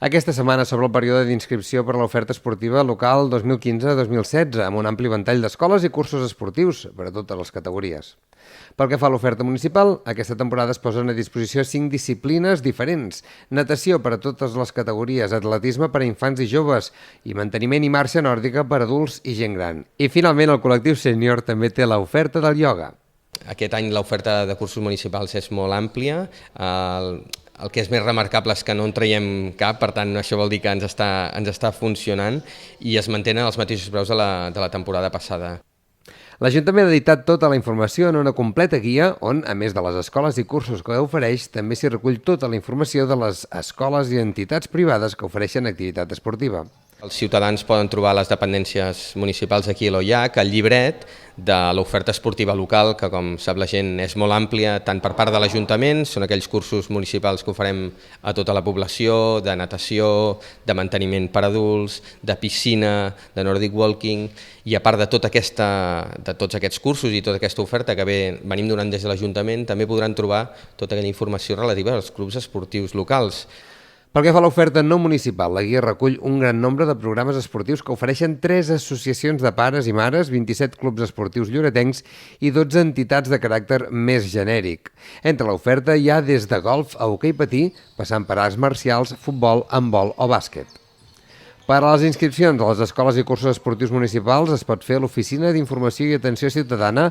Aquesta setmana s'obre el període d'inscripció per a l'oferta esportiva local 2015-2016, amb un ampli ventall d'escoles i cursos esportius per a totes les categories. Pel que fa a l'oferta municipal, aquesta temporada es posen a disposició 5 disciplines diferents: natació per a totes les categories, atletisme per a infants i joves i manteniment i marxa nòrdica per a adults i gent gran. I finalment el col·lectiu sènior també té l'oferta del ioga. Aquest any l'oferta de cursos municipals és molt àmplia. El que és més remarcable és que no en traiem cap, per tant això vol dir que ens està funcionant i es mantenen els mateixos preus de la temporada passada. L'Ajuntament ha editat tota la informació en una completa guia on, a més de les escoles i cursos que ofereix, també s'hi recull tota la informació de les escoles i entitats privades que ofereixen activitat esportiva. Els ciutadans poden trobar a les dependències municipals aquí a l'OIAC el llibret de l'oferta esportiva local, que com sap la gent és molt àmplia, tant per part de l'Ajuntament, són aquells cursos municipals que oferem a tota la població, de natació, de manteniment per adults, de piscina, de Nordic Walking, i a part de tots aquests cursos i tota aquesta oferta que venim donant des de l'Ajuntament, també podran trobar tota aquella informació relativa als clubs esportius locals. Pel que fa a l'oferta no municipal, la guia recull un gran nombre de programes esportius que ofereixen 3 associacions de pares i mares, 27 clubs esportius lloretencs i 12 entitats de caràcter més genèric. Entre l'oferta hi ha des de golf a hoquei patí, passant per arts marcials, futbol, handbol o bàsquet. Per a les inscripcions a les escoles i cursos esportius municipals es pot fer a l'Oficina d'Informació i Atenció Ciutadana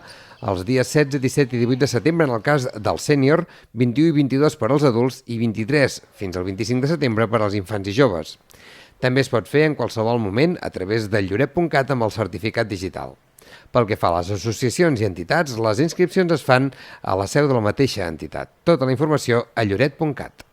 els dies 16, 17 i 18 de setembre en el cas del sènior, 21 i 22 per als adults i 23 fins al 25 de setembre per als infants i joves. També es pot fer en qualsevol moment a través de lloret.cat amb el certificat digital. Pel que fa a les associacions i entitats, les inscripcions es fan a la seu de la mateixa entitat. Tota la informació a lloret.cat.